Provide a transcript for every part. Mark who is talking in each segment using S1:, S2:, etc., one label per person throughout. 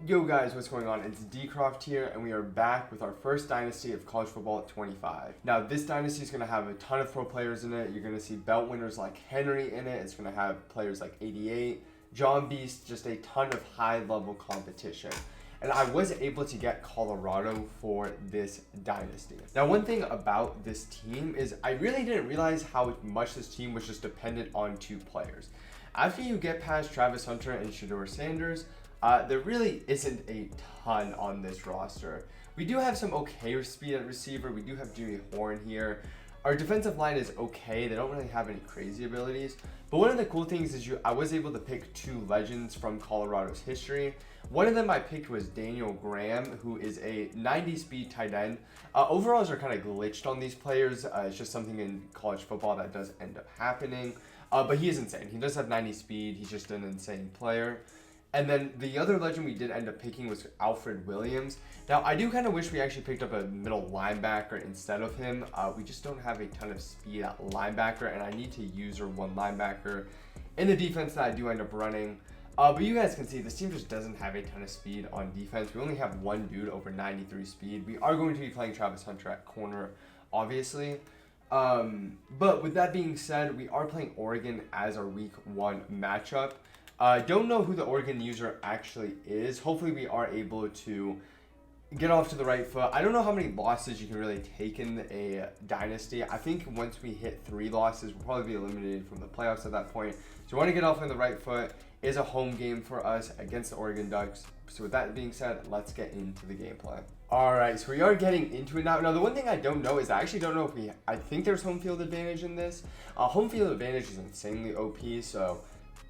S1: Yo guys, what's going on? It's Dcroft here, and we are back with our first dynasty of college football at 25. Now, this dynasty is going to have a ton of pro players in it. You're going to see belt winners like Henry in it. It's going to have players like 88, John Beast, just a ton of high-level competition. And I was able to get Colorado for this dynasty. Now, one thing about this team is I really didn't realize how much this team was just dependent on two players. After you get past Travis Hunter and Shedeur Sanders, there really isn't a ton on this roster. We do have some okay speed at receiver. We do have Jimmy Horn here. Our defensive line is okay. They don't really have any crazy abilities. But one of the cool things is I was able to pick two legends from Colorado's history. One of them I picked was Daniel Graham, who is a 90 speed tight end. Overalls are kind of glitched on these players. It's just something in college football that does end up happening. But he is insane. He does have 90 speed. He's just an insane player. And then the other legend we did end up picking was Alfred Williams. Now, I do kind of wish we actually picked up a middle linebacker instead of him. We just don't have a ton of speed at linebacker, and I need to use our one linebacker in the defense that I do end up running. But you guys can see this team just doesn't have a ton of speed on defense. We only have one dude over 93 speed. We are going to be playing Travis Hunter at corner, obviously. But with that being said, we are playing Oregon as our week 1 matchup. Don't know who the Oregon user actually is. Hopefully we are able to get off to the right foot. I don't know how many losses you can really take in a dynasty. I think once we hit 3 losses, we'll probably be eliminated from the playoffs at that point. So we want to get off on the right foot. It is a home game for us against the Oregon Ducks. So with that being said, let's get into the gameplay. Alright, so we are getting into it now. Now, the one thing I don't know is I actually don't know if I think there's home field advantage in this. Home field advantage is insanely OP, so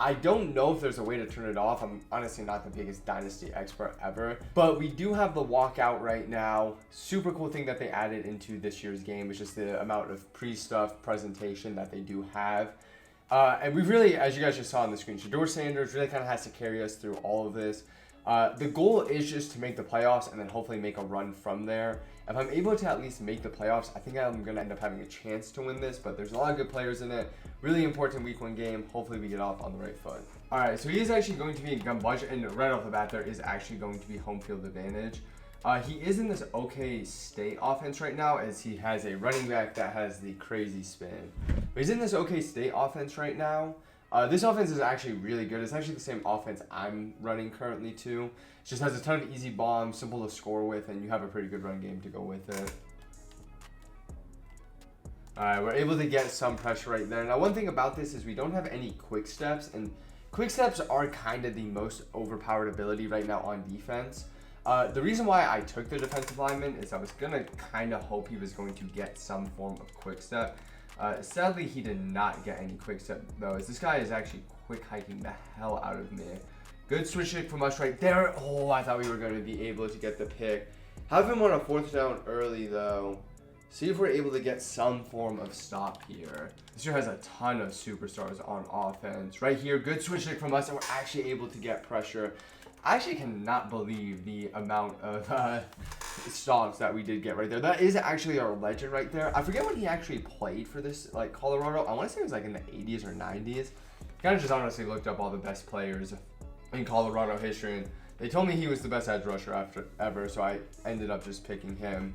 S1: I don't know if there's a way to turn it off. I'm honestly not the biggest dynasty expert ever, but we do have the walkout right now. Super cool thing that they added into this year's game is just the amount of pre-stuff presentation that they do have. And we've really, as you guys just saw on the screen, Shedeur Sanders really kind of has to carry us through all of this. The goal is just to make the playoffs and then hopefully make a run from there. If I'm able to at least make the playoffs, I think I'm going to end up having a chance to win this, but there's a lot of good players in it. Really important week 1 game. Hopefully we get off on the right foot. All right, so he is actually going to be a gun budget, and right off the bat, there is actually going to be home field advantage. He is in this OK State offense right now, as he has a running back that has the crazy spin. But he's in this OK State offense right now. This offense is actually really good. It's actually the same offense I'm running currently too. It just has a ton of easy bombs, simple to score with, and you have a pretty good run game to go with it. Alright, we're able to get some pressure right there. Now, one thing about this is we don't have any quick steps, and quick steps are kind of the most overpowered ability right now on defense. The reason why I took the defensive lineman is I was going to kind of hope he was going to get some form of quick step. Sadly, he did not get any quick step, though, as this guy is actually quick hiking the hell out of me. Good switch kick from us right there. Oh, I thought we were going to be able to get the pick. Have him on a 4th down early, though. See if we're able to get some form of stop here. This year has a ton of superstars on offense. Right here, good switch kick from us, and we're actually able to get pressure. I actually cannot believe the amount of stops that we did get right there. That is actually our legend right there. I forget when he actually played for this, like, Colorado. I want to say it was like in the 80s or 90s. Kind of just honestly looked up all the best players in Colorado history, and they told me he was the best edge rusher ever, so I ended up just picking him.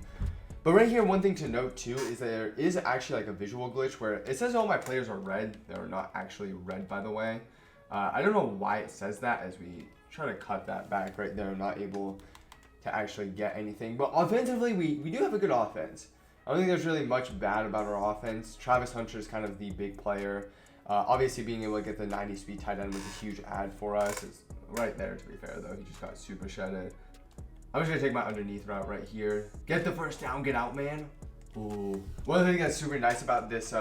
S1: But right here, one thing to note too is there is actually like a visual glitch where it says all my players are red. They're not actually red, by the way. I don't know why it says that, as we try to cut that back right there. I'm not able to actually get anything. But offensively, we do have a good offense. I don't think there's really much bad about our offense. Travis Hunter is kind of the big player. Obviously, being able to get the 90 speed tight end was a huge add for us. It's right there, to be fair, though. He just got super shedded. I'm just going to take my underneath route right here. Get the first down, get out, man. Ooh. One of the things that's super nice about this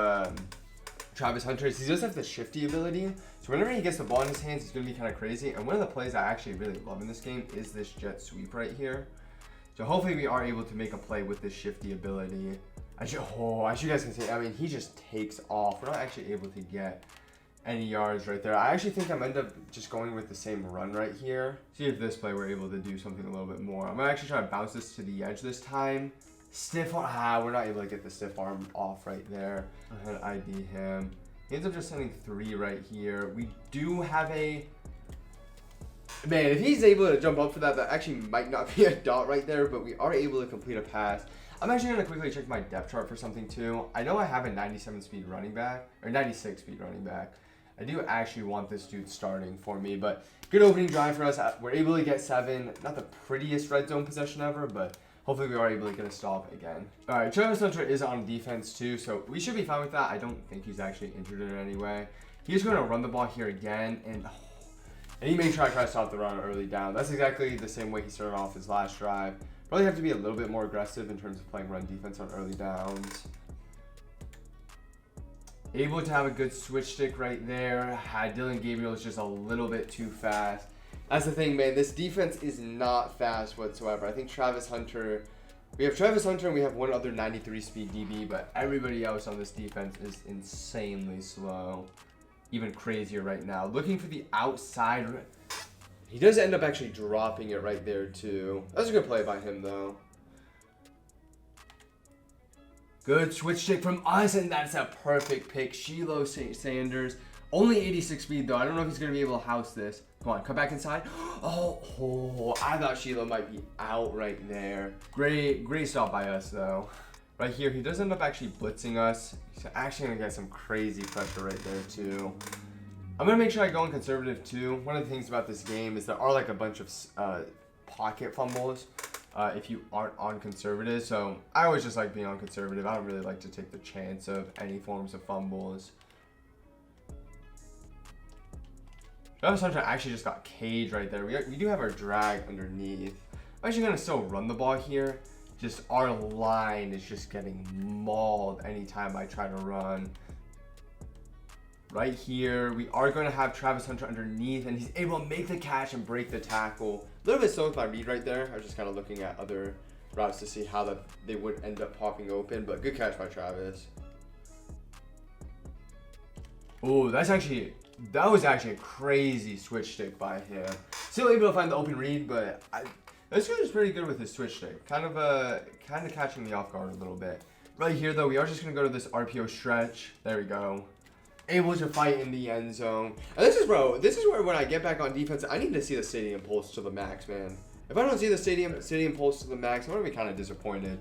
S1: Travis Hunter is he does have the shifty ability. So whenever he gets the ball in his hands, he's going to be kind of crazy. And one of the plays I actually really love in this game is this jet sweep right here. So hopefully we are able to make a play with this shifty ability. As you guys can see, I mean, he just takes off. We're not actually able to get any yards right there. I actually think I'm end up just going with the same run right here. See if this play we're able to do something a little bit more. I'm going to actually try to bounce this to the edge this time. Stiff arm. We're not able to get the stiff arm off right there. I'm going to ID him. He ends up just sending 3 right here. We do have a Man, if he's able to jump up for that, that actually might not be a dot right there, but we are able to complete a pass. I'm actually going to quickly check my depth chart for something too. I know I have a 97 speed running back, or 96 speed running back. I do actually want this dude starting for me, but good opening drive for us. We're able to get 7. Not the prettiest red zone possession ever, but hopefully we are able to get a stop again. All right, Travis Hunter is on defense too, so we should be fine with that. I don't think he's actually injured in any way. He's going to run the ball here again, and he may try to stop the run early down. That's exactly the same way he started off his last drive. Probably have to be a little bit more aggressive in terms of playing run defense on early downs. Able to have a good switch stick right there. Dylan Gabriel is just a little bit too fast. That's the thing, man. This defense is not fast whatsoever. I think Travis Hunter... We have Travis Hunter and we have one other 93 speed DB, but everybody else on this defense is insanely slow. Even crazier right now. Looking for the outside... He does end up actually dropping it right there, too. That's a good play by him, though. Good switch stick from us, and that's a perfect pick. Shiloh Sanders. Only 86 speed, though. I don't know if he's going to be able to house this. Come on, come back inside. Oh, I thought Shiloh might be out right there. Great stop by us, though. Right here, he does end up actually blitzing us. He's actually going to get some crazy pressure right there, too. I'm going to make sure I go on conservative too. One of the things about this game is there are like a bunch of pocket fumbles if you aren't on conservative. So I always just like being on conservative. I don't really like to take the chance of any forms of fumbles. Travis Hunter actually just got caged right there. We do have our drag underneath. I'm actually going to still run the ball here. Just our line is just getting mauled anytime I try to run. Right here, we are going to have Travis Hunter underneath, and he's able to make the catch and break the tackle. A little bit slow with my read right there. I was just kind of looking at other routes to see how they would end up popping open, but good catch by Travis. Oh, that was actually a crazy switch stick by him. Still able to find the open read, but this dude is pretty good with his switch stick. Kind of catching me off guard a little bit. Right here, though, we are just going to go to this RPO stretch. There we go. Able to fight in the end zone. And this is where when I get back on defense, I need to see the stadium pulse to the max, man. If I don't see the stadium pulse to the max, I'm going to be kind of disappointed.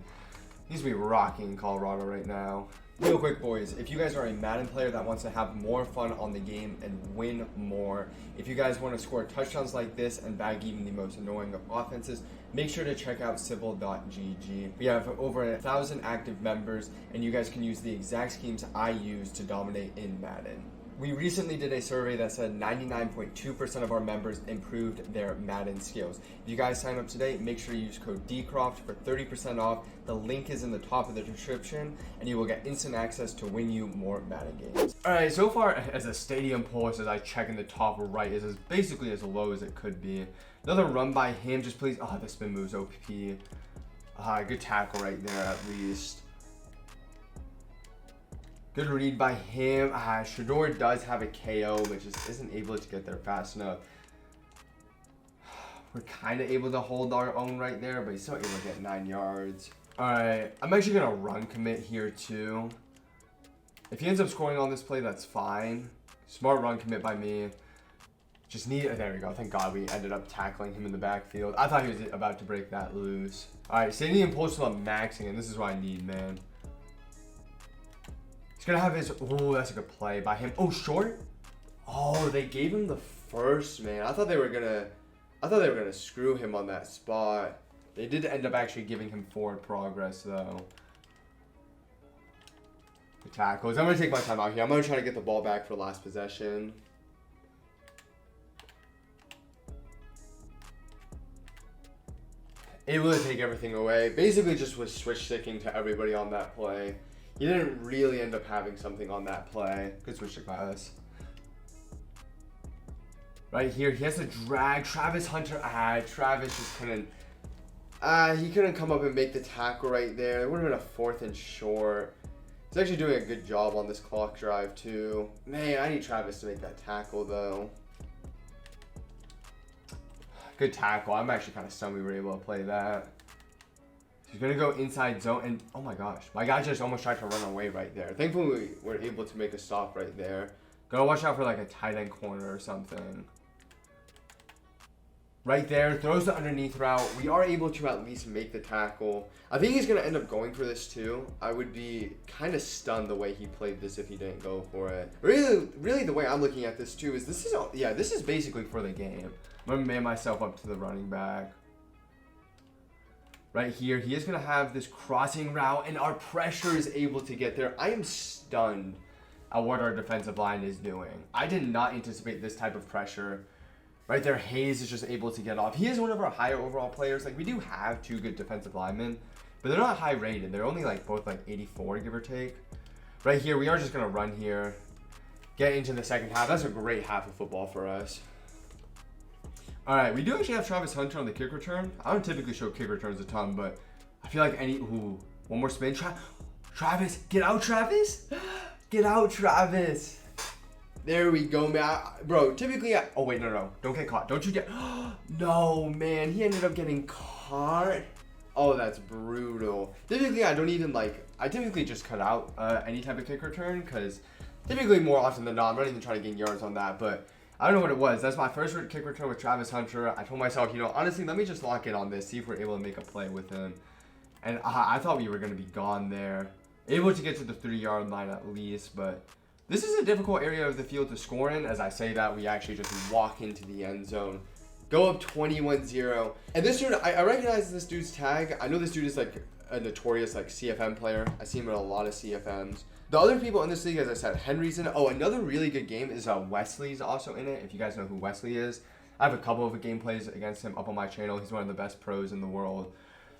S1: He needs to be rocking Colorado right now. Real quick, boys, if you guys are a Madden player that wants to have more fun on the game and win more, if you guys want to score touchdowns like this and bag even the most annoying of offenses, make sure to check out civil.gg. We have over 1,000 active members, and you guys can use the exact schemes I use to dominate in Madden. We recently did a survey that said 99.2% of our members improved their Madden skills. If you guys sign up today, make sure you use code DCROFT for 30% off. The link is in the top of the description, and you will get instant access to win you more Madden games. Alright, so far as a stadium pulse, as I check in the top right, is basically as low as it could be. Another run by him, just please. Oh, the spin move's OP. Good tackle right there at least. Good read by him. Shador does have a KO, but just isn't able to get there fast enough. We're kind of able to hold our own right there, but he's still able to get 9 yards. Alright, I'm actually going to run commit here too. If he ends up scoring on this play, that's fine. Smart run commit by me. There we go. Thank God we ended up tackling him in the backfield. I thought he was about to break that loose. Alright, stadium pulse to the maxing, and this is what I need, man. He's going to have his... Oh, that's a good play by him. Oh, short? Oh, they gave him the first, man. I thought they were going to screw him on that spot. They did end up actually giving him forward progress, though. The tackles. I'm going to take my time out here. I'm going to try to get the ball back for last possession. Able to take everything away. Basically just was switch sticking to everybody on that play. He didn't really end up having something on that play. Good switch stick by us. Right here, he has to drag Travis Hunter. Travis just couldn't. He couldn't come up and make the tackle right there. It would have been a 4th and short. He's actually doing a good job on this clock drive too. Man, I need Travis to make that tackle though. Good tackle. I'm actually kind of stunned we were able to play that. He's going to go inside zone, and oh my gosh. My guy just almost tried to run away right there. Thankfully, we were able to make a stop right there. Gotta watch out for like a tight end corner or something. Right there, throws the underneath route. We are able to at least make the tackle. I think he's going to end up going for this too. I would be kind of stunned the way he played this if he didn't go for it. Really the way I'm looking at this too is this is basically for the game. I'm going to man myself up to the running back. Right here, he is going to have this crossing route, and our pressure is able to get there. I am stunned at what our defensive line is doing. I did not anticipate this type of pressure. Right there, Hayes is just able to get off. He is one of our higher overall players. Like, we do have 2 good defensive linemen, but they're not high rated. They're only like both like 84, give or take. Right here, we are just going to run here, get into the second half. That's a great half of football for us. All right, we do actually have Travis Hunter on the kick return. I don't typically show kick returns a ton, but I feel like one more spin. Travis, get out, Travis. Get out, Travis. There we go, man. Bro, typically, oh wait, no. Don't get caught. Don't you get, no, man. He ended up getting caught. Oh, that's brutal. Typically, I typically just cut out any type of kick return, because typically more often than not, I'm not even trying to gain yards on that, but I don't know what it was. That's my first kick return with Travis Hunter. I told myself, honestly, let me just lock in on this, see if we're able to make a play with him. And I thought we were going to be gone there. Able to get to the 3-yard line at least, but this is a difficult area of the field to score in. As I say that, we actually just walk into the end zone. Go up 21-0. And this dude, I recognize this dude's tag. I know this dude is like a notorious like CFM player. I see him in a lot of CFMs. The other people in this league, as I said, Henry's in it. Oh, another really good game is Wesley's also in it. If you guys know who Wesley is. I have a couple of gameplays against him up on my channel. He's one of the best pros in the world.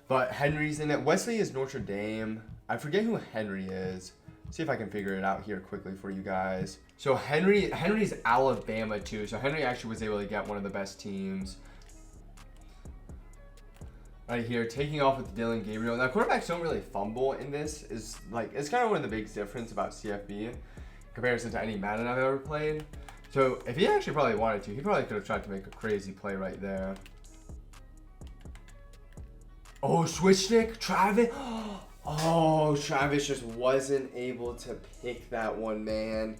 S1: But Henry's in it. Wesley is Notre Dame. I forget who Henry is. See if I can figure it out here quickly for you guys. So Henry's Alabama too. So Henry actually was able to get one of the best teams. Right here, taking off with Dylan Gabriel. Now, quarterbacks don't really fumble in this. It's kind of one of the big difference about CFB in comparison to any Madden I've ever played. So if he actually probably wanted to, he probably could have tried to make a crazy play right there. Oh, switch stick, Travis. Oh, Travis just wasn't able to pick that one, man.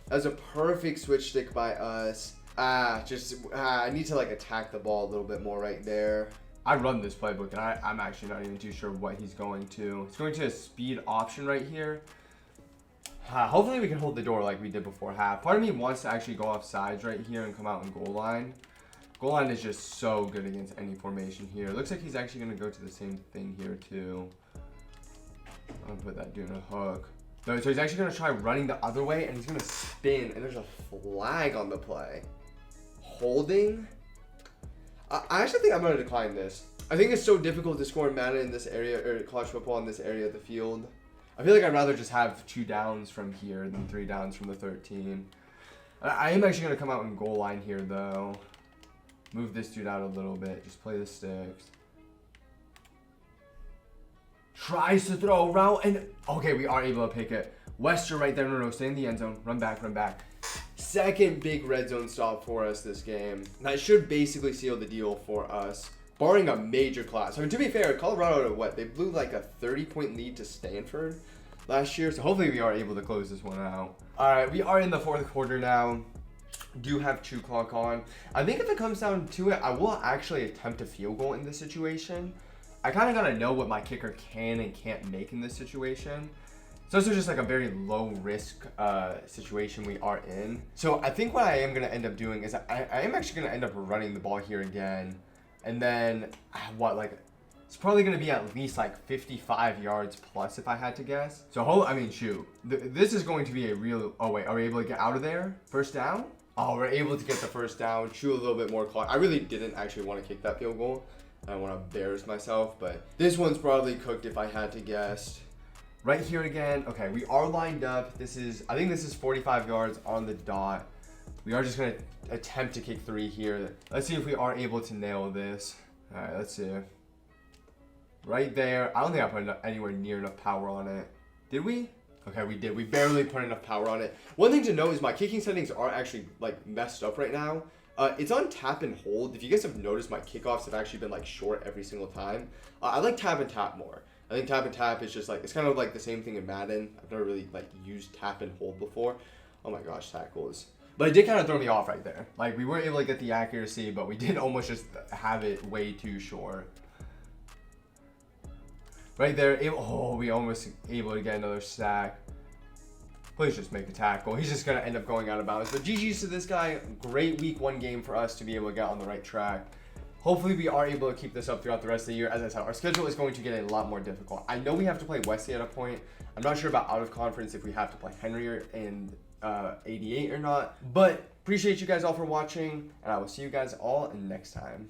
S1: That was a perfect switch stick by us. I need to like attack the ball a little bit more right there. I run this playbook, and I'm actually not even too sure what he's going to. He's going to a speed option right here. Hopefully we can hold the door like we did before half. Part of me wants to actually go off sides right here and come out in goal line. Goal line is just so good against any formation here. Looks like he's actually going to go to the same thing here too. I'm going to put that dude in a hook. No, so he's actually going to try running the other way, and he's going to spin, and there's a flag on the play. Holding? I actually think I'm going to decline this. I think it's so difficult to score in Madden in this area, or college football in this area of the field. I feel like I'd rather just have 2 downs from here than 3 downs from the 13. I am actually going to come out in goal line here, though. Move this dude out a little bit. Just play the sticks. Tries to throw a route, and okay, we are able to pick it. Wester right there. No, stay in the end zone. Run back, run back. Second big red zone stop for us this game. That should basically seal the deal for us, barring a major collapse. I mean, to be fair, Colorado, they blew like a 30-point lead to Stanford last year, so hopefully we are able to close this one out. All right, we are in the 4th quarter now. Do have 2 clock on. I think if it comes down to it, I will actually attempt a field goal in this situation. I kind of got to know what my kicker can and can't make in this situation. So this is just like a very low risk situation we are in. So I think what I am going to end up doing is I am actually going to end up running the ball here again. And then it's probably going to be at least like 55 yards plus if I had to guess. So shoot. This is going to be a real, oh wait, are we able to get out of there? First down? Oh, we're able to get the first down, chew a little bit more clock. I really didn't actually want to kick that field goal. I don't want to embarrass myself, but this one's probably cooked if I had to guess. Right here again. Okay, we are lined up. I think this is 45 yards on the dot. We are just going to attempt to kick 3 here. Let's see if we are able to nail this. All right, let's see. Right there. I don't think I put anywhere near enough power on it. Did we? Okay, we did. We barely put enough power on it. One thing to note is my kicking settings are actually like messed up right now. It's on tap and hold. If you guys have noticed, my kickoffs have actually been like short every single time. I like tap and tap more. I think tap and tap is just like, it's kind of like the same thing in Madden. I've never really like used tap and hold before. Oh my gosh, tackles. But it did kind of throw me off right there. Like, we weren't able to get the accuracy, but we did almost just have it way too short. Right there, we almost able to get another sack. Please just make the tackle. He's just going to end up going out of bounds. But GG's to this guy. Great week 1 game for us to be able to get on the right track. Hopefully we are able to keep this up throughout the rest of the year. As I said, our schedule is going to get a lot more difficult. I know we have to play Wesley at a point. I'm not sure about out of conference if we have to play Henry and 88 or not. But appreciate you guys all for watching, and I will see you guys all next time.